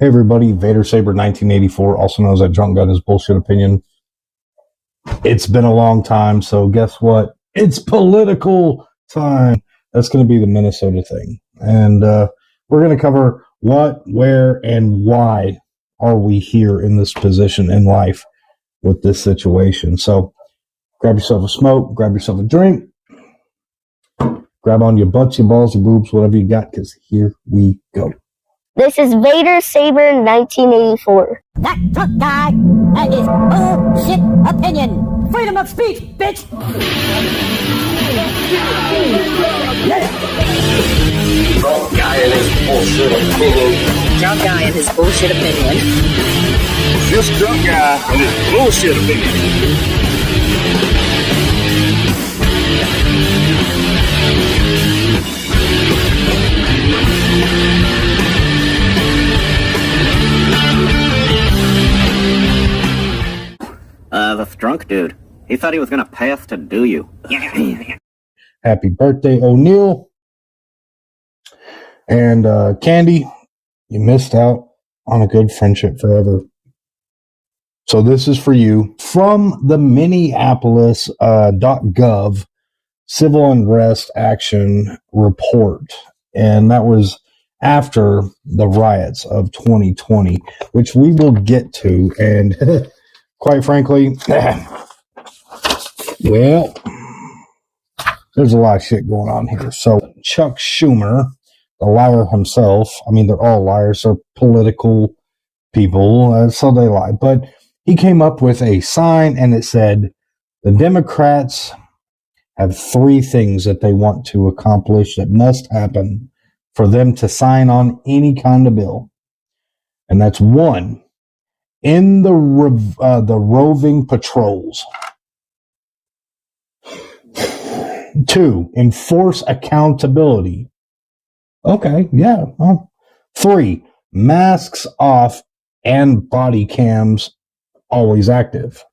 Hey everybody, Vader Saber 1984, also known as that drunk got his bullshit opinion. It's been a long time, so guess what? It's political time. That's going to be the Minnesota thing. And we're going to cover what, where, and why are we here in this position in life with this situation. So grab yourself a smoke, grab yourself a drink, grab on your butts, your balls, your boobs, whatever you got, because here we go. This is Vader Saber 1984. That drunk guy, that is bullshit opinion. Freedom of speech, bitch! Drunk guy and his bullshit opinion. Drunk guy and his bullshit opinion. This drunk guy and his bullshit opinion. The drunk dude. He thought he was gonna pass to do you. Happy birthday, O'Neill. And Candy, you missed out on a good friendship forever. So this is for you from the Minneapolis.gov Civil Unrest Action Report. And that was after the riots of 2020, which we will get to. And quite frankly, well, there's a lot of shit going on here. So Chuck Schumer, the liar himself, I mean, they're all liars, they're political people, so they lie. But he came up with a sign and it said, the Democrats have three things that they want to accomplish that must happen for them to sign on any kind of bill. And that's one, in the roving patrols. 2, enforce accountability. Okay, yeah. Well, 3, masks off and body cams always active.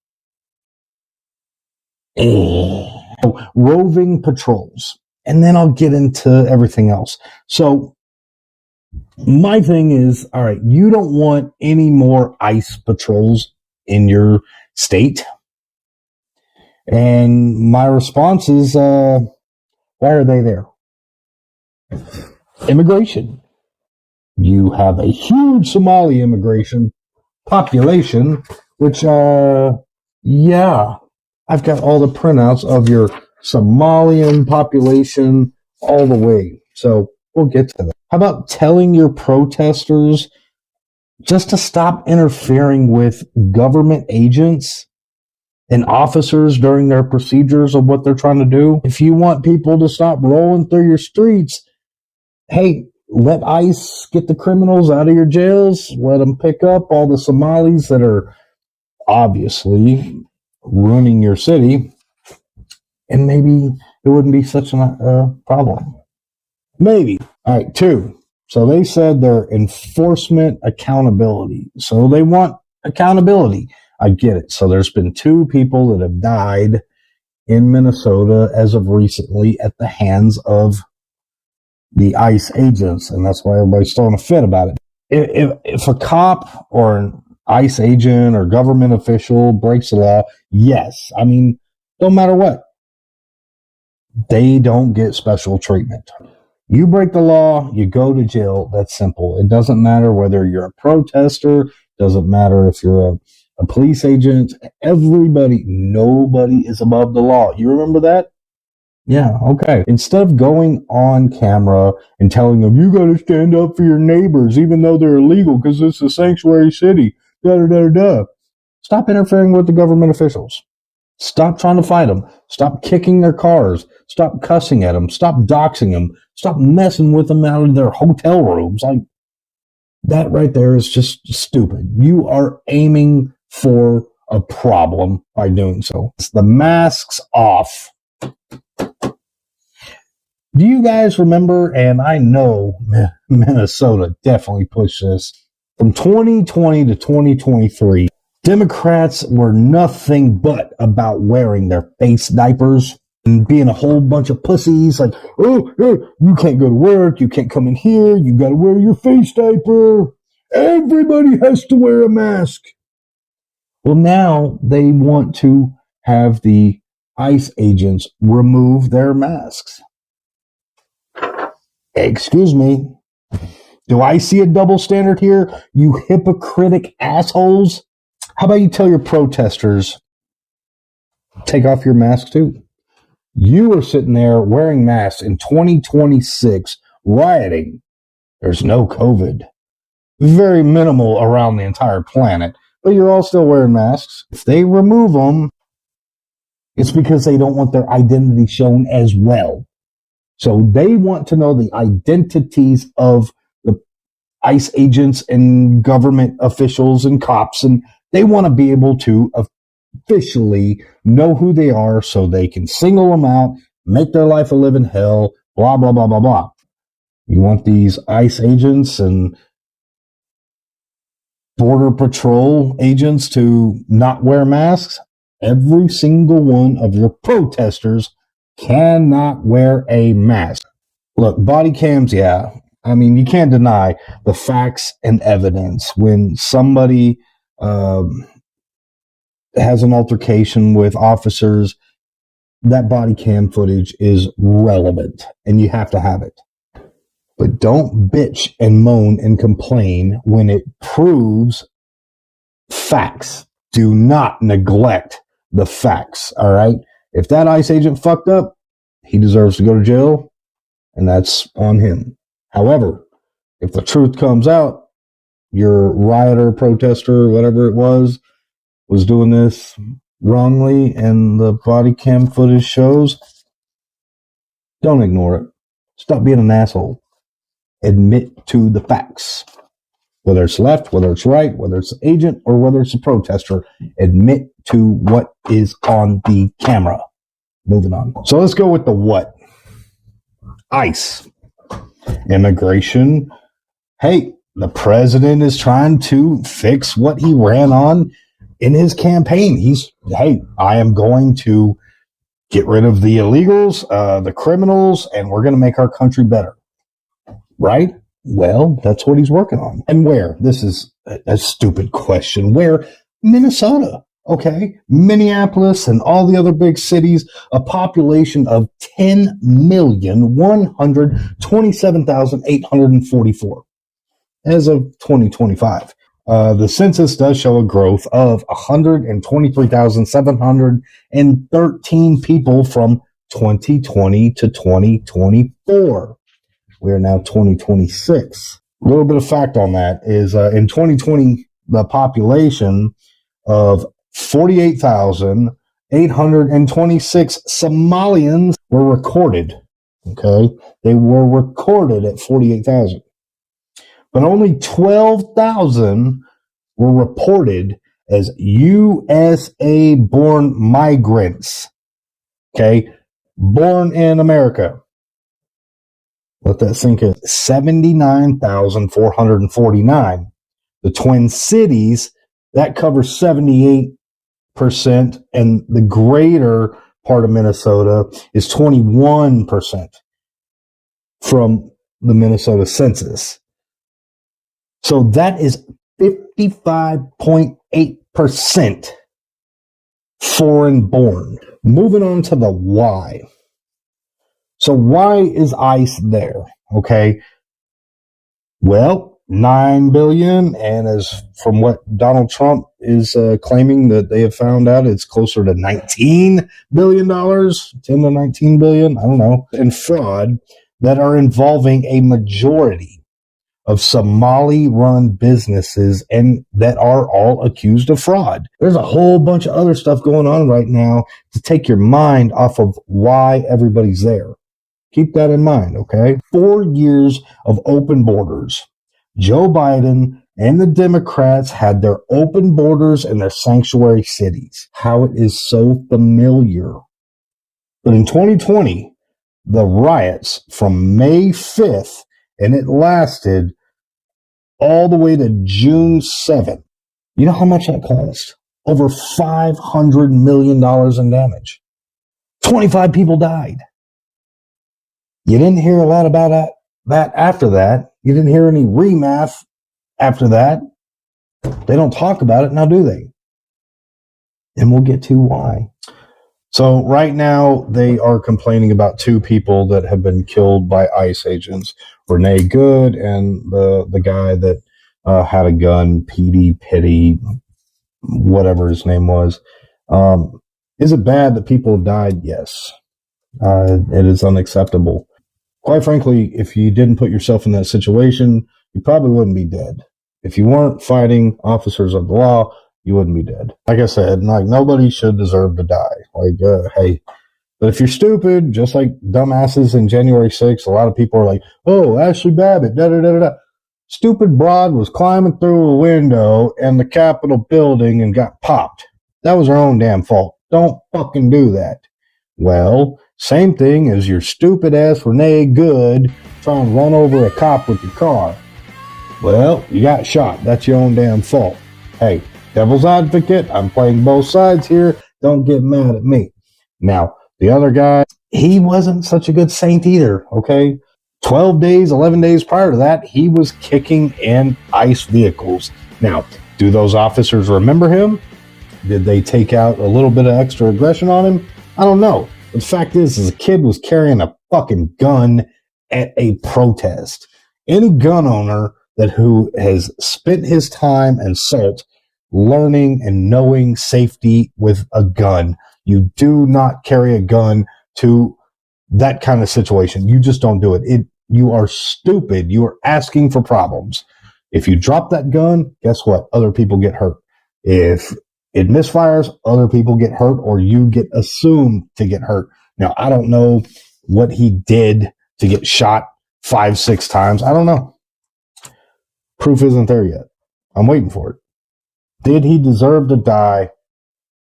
Roving patrols. And then I'll get into everything else. So my thing is, all right, you don't want any more ICE patrols in your state. And my response is, why are they there? Immigration. You have a huge Somali immigration population, which, yeah, I've got all the printouts of your Somalian population all the way. So we'll get to that. How about telling your protesters just to stop interfering with government agents and officers during their procedures of what they're trying to do? If you want people to stop rolling through your streets, hey, let ICE get the criminals out of your jails. Let them pick up all the Somalis that are obviously ruining your city. And maybe it wouldn't be such a problem. Maybe. All right, 2. So they said they're enforcement accountability. So they want accountability. I get it. So there's been 2 people that have died in Minnesota as of recently at the hands of the ICE agents. And that's why everybody's throwing a fit about it. If a cop or an ICE agent or government official breaks the law, yes. I mean, don't matter what. They don't get special treatment. You break the law, you go to jail. That's simple. It doesn't matter whether you're a protester. Doesn't matter if you're a police agent. Nobody is above the law. You remember that? Yeah, okay. Instead of going on camera and telling them, you got to stand up for your neighbors, even though they're illegal because it's a sanctuary city. Stop interfering with the government officials. Stop trying to fight them. Stop kicking their cars. Stop cussing at them. Stop doxing them. Stop messing with them out of their hotel rooms. Like, that right there is just stupid. You are aiming for a problem by doing so. It's the masks off. Do you guys remember, and I know Minnesota definitely pushed this, from 2020 to 2023, Democrats were nothing but about wearing their face diapers and being a whole bunch of pussies like, oh, you can't go to work, you can't come in here, you got to wear your face diaper. Everybody has to wear a mask. Well, now they want to have the ICE agents remove their masks. Excuse me. Do I see a double standard here, you hypocritic assholes? How about you tell your protesters, take off your mask too? You are sitting there wearing masks in 2026, rioting. There's no COVID. Very minimal around the entire planet, but you're all still wearing masks. If they remove them, it's because they don't want their identity shown as well. So they want to know the identities of the ICE agents and government officials and cops, and they want to be able to officially know who they are so they can single them out, make their life a living hell, blah, blah, blah, blah, blah. You want these ICE agents and Border Patrol agents to not wear masks? Every single one of your protesters cannot wear a mask. Look, body cams, yeah. I mean, you can't deny the facts and evidence. When somebody has an altercation with officers, that body cam footage is relevant, and you have to have it. But don't bitch and moan and complain when it proves facts. Do not neglect the facts, all right? If that ICE agent fucked up, he deserves to go to jail, and that's on him. However, if the truth comes out, your rioter, protester, whatever it was doing this wrongly, and the body cam footage shows, don't ignore it. Stop being an asshole. Admit to the facts. Whether it's left, whether it's right, whether it's an agent, or whether it's a protester, admit to what is on the camera. Moving on. So let's go with the what. ICE. Immigration. Hey, the president is trying to fix what he ran on in his campaign. I am going to get rid of the illegals, the criminals, and we're going to make our country better. Right? Well, that's what he's working on. And where? This is a stupid question. Where? Minnesota. Okay. Minneapolis and all the other big cities, a population of 10,127,844 as of 2025. The census does show a growth of 123,713 people from 2020 to 2024. We are now 2026. A little bit of fact on that is in 2020, the population of 48,826 Somalians were recorded. Okay. They were recorded at 48,000. But only 12,000 were reported as USA born migrants. Okay. Born in America. Let that sink in. 79,449. The Twin Cities, that covers 78%, and the greater part of Minnesota is 21% from the Minnesota census. So that is 55.8% foreign born. Moving on to the why. So why is ICE there? Okay. Well, $9 billion, and as from what Donald Trump is claiming that they have found out, it's closer to $19 billion, 10 to 19 billion, I don't know, in fraud that are involving a majority of Somali-run businesses and that are all accused of fraud. There's a whole bunch of other stuff going on right now to take your mind off of why everybody's there. Keep that in mind, okay? 4 years of open borders. Joe Biden and the Democrats had their open borders in their sanctuary cities. How it is so familiar. But in 2020, the riots from May 5th, and it lasted all the way to June 7th. You know how much that cost? Over $500 million in damage. 25 people died. You didn't hear a lot about that after that. You didn't hear any remath After that, they don't talk about it now, do they? And we'll get to why. So right now, they are complaining about 2 people that have been killed by ICE agents. Renee Good and the guy that had a gun, Petey Pitty, whatever his name was. Is it bad that people have died? Yes. It is unacceptable. Quite frankly, if you didn't put yourself in that situation, you probably wouldn't be dead. If you weren't fighting officers of the law, you wouldn't be dead. Like I said, like nobody should deserve to die. Like, hey, but if you're stupid, just like dumbasses in January 6th, a lot of people are like, oh, Ashley Babbitt, da-da-da-da-da. Stupid broad was climbing through a window in the Capitol building and got popped. That was her own damn fault. Don't fucking do that. Well, same thing as your stupid ass Renee Good trying to run over a cop with your car. Well, you got shot. That's your own damn fault. Hey, devil's advocate, I'm playing both sides here. Don't get mad at me. Now, the other guy, he wasn't such a good saint either, okay? 12 days, 11 days prior to that, he was kicking in ICE vehicles. Now, do those officers remember him? Did they take out a little bit of extra aggression on him? I don't know. But the fact is a kid was carrying a fucking gun at a protest. Any gun owner who has spent his time and salt learning and knowing safety with a gun, you do not carry a gun to that kind of situation. You just don't do it. You are stupid. You are asking for problems. If you drop that gun, guess what? Other people get hurt. If it misfires, other people get hurt, or you get assumed to get hurt. Now, I don't know what he did to get shot 5-6 times. I don't know. Proof isn't there yet. I'm waiting for it. Did he deserve to die?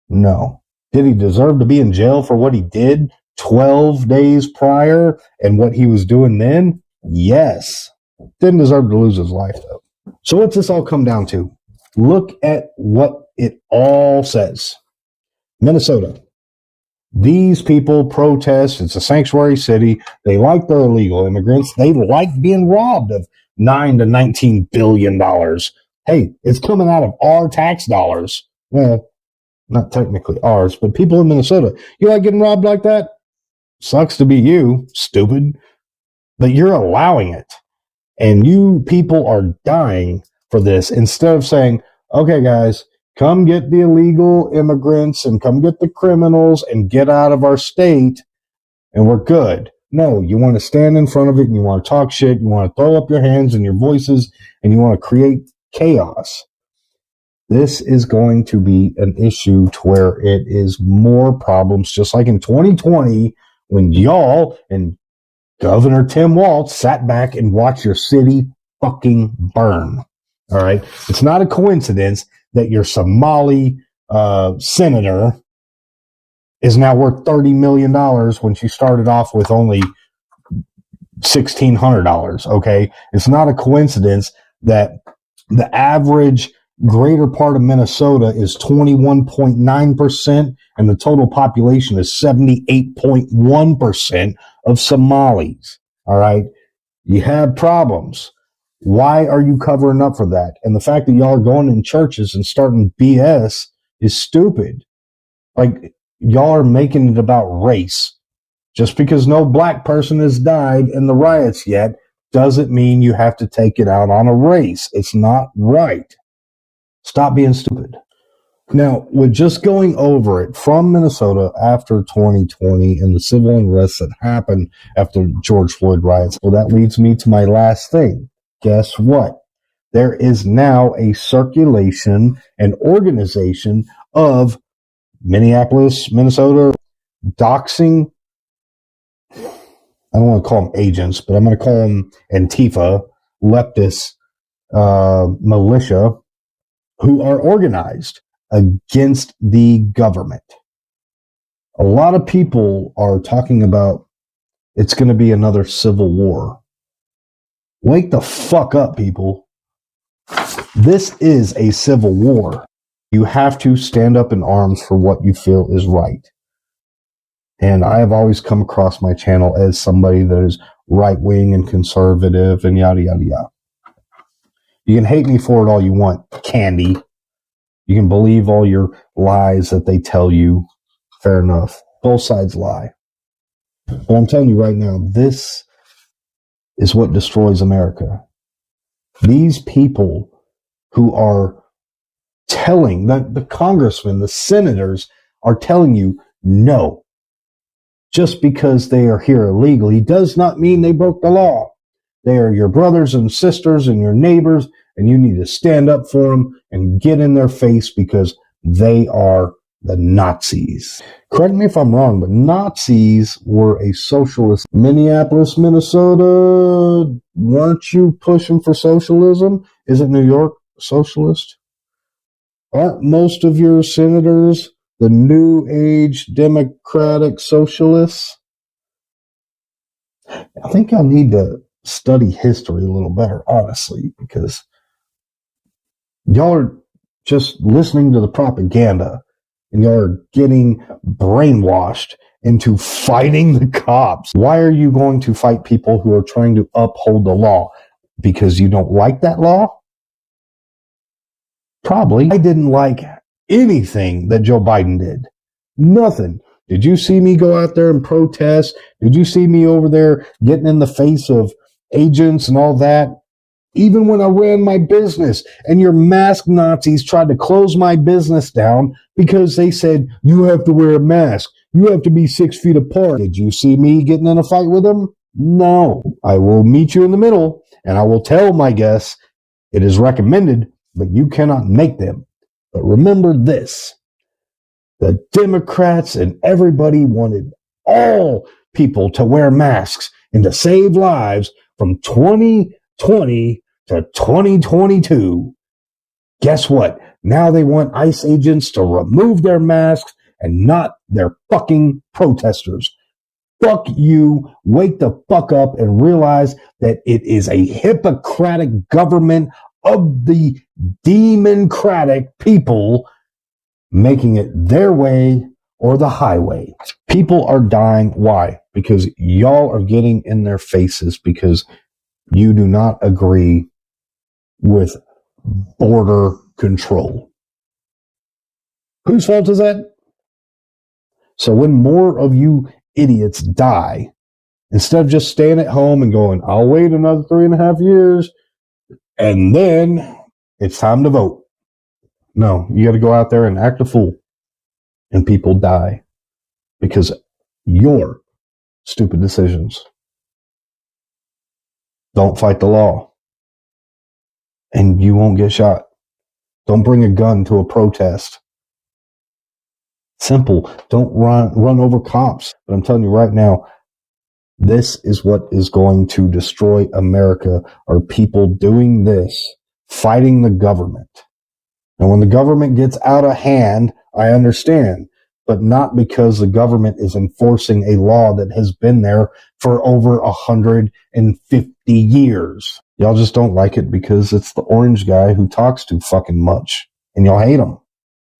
No. Did he deserve to be in jail for what he did 12 days prior and what he was doing then? Yes. Didn't deserve to lose his life, though. So what's this all come down to? Look at what it all says. Minnesota. These people protest. It's a sanctuary city. They like their illegal immigrants. They like being robbed of $9 to $19 billion. Hey, it's coming out of our tax dollars. Well, not technically ours, but people in Minnesota. You like getting robbed like that? Sucks to be you, stupid. But you're allowing it. And you people are dying for this instead of saying, okay, guys, come get the illegal immigrants and come get the criminals and get out of our state and we're good. No, you want to stand in front of it and you want to talk shit. You want to throw up your hands and your voices and you want to create chaos. This is going to be an issue to where it is more problems, just like in 2020 when y'all and Governor Tim Walz sat back and watched your city fucking burn. All right. It's not a coincidence that your Somali senator is now worth $30 million when she started off with only $1,600. Okay. It's not a coincidence that the average greater part of Minnesota is 21.9% and the total population is 78.1% of Somalis. All right. You have problems. Why are you covering up for that? And the fact that y'all are going in churches and starting BS is stupid. Like, y'all are making it about race. Just because no black person has died in the riots yet doesn't mean you have to take it out on a race. It's not right. Stop being stupid. Now, with just going over it from Minnesota after 2020 and the civil unrest that happened after George Floyd riots, well, that leads me to my last thing. Guess what? There is now a circulation and organization of Minneapolis, Minnesota, doxing. I don't want to call them agents, but I'm going to call them Antifa, leftist militia, who are organized against the government. A lot of people are talking about it's going to be another civil war. Wake the fuck up, people. This is a civil war. You have to stand up in arms for what you feel is right. And I have always come across my channel as somebody that is right-wing and conservative and yada, yada, yada. You can hate me for it all you want, Candy. You can believe all your lies that they tell you. Fair enough. Both sides lie. But I'm telling you right now, this is what destroys America. These people who are telling, the congressmen, the senators are telling you no. Just because they are here illegally does not mean they broke the law. They are your brothers and sisters and your neighbors, and you need to stand up for them and get in their face because they are the Nazis. Correct me if I'm wrong, but Nazis were a socialist. Minneapolis, Minnesota, weren't you pushing for socialism? Isn't New York socialist? Aren't most of your senators the New Age Democratic Socialists? I think I need to study history a little better, honestly, because y'all are just listening to the propaganda and y'all are getting brainwashed into fighting the cops. Why are you going to fight people who are trying to uphold the law? Because you don't like that law? Probably. I didn't like anything that Joe Biden did. Nothing. Did you see me go out there and protest? Did you see me over there getting in the face of agents and all that? Even when I ran my business and your masked Nazis tried to close my business down because they said, you have to wear a mask. You have to be 6 feet apart. Did you see me getting in a fight with them? No. I will meet you in the middle and I will tell my guests it is recommended, but you cannot make them. But remember this. The Democrats and everybody wanted all people to wear masks and to save lives from 2020 to 2022. Guess what? Now they want ICE agents to remove their masks and not their fucking protesters. Fuck you. Wake the fuck up and realize that it is a Hippocratic government of the democratic people making it their way or the highway. People are dying. Why? Because y'all are getting in their faces because you do not agree with border control. Whose fault is that? So when more of you idiots die, instead of just staying at home and going, I'll wait another 3.5 years and then it's time to vote. No, you got to go out there and act a fool. And people die because your stupid decisions. Don't fight the law. And you won't get shot. Don't bring a gun to a protest. Simple. Don't run over cops. But I'm telling you right now, this is what is going to destroy America, are people doing this, fighting the government. And when the government gets out of hand, I understand, but not because the government is enforcing a law that has been there for over 150 years. Y'all just don't like it because it's the orange guy who talks too fucking much, and y'all hate him.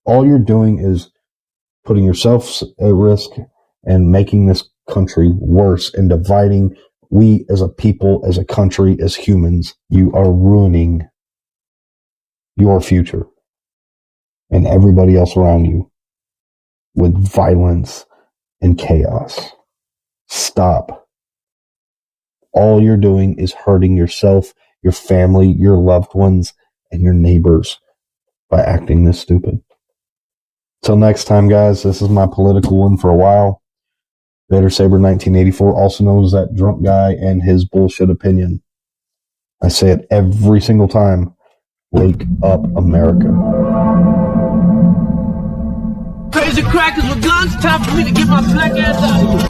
All you're doing is putting yourself at risk and making this country worse and dividing we as a people, as a country, as humans. You are ruining your future and everybody else around you with violence and chaos. Stop. All you're doing is hurting yourself, your family, your loved ones, and your neighbors by acting this stupid. Till next time, guys, this is my political one for a while. Vader Saber 1984, also known as that drunk guy and his bullshit opinion. I say it every single time. Wake up, America. Crazy crackers with guns, time for me to get my black ass out of here.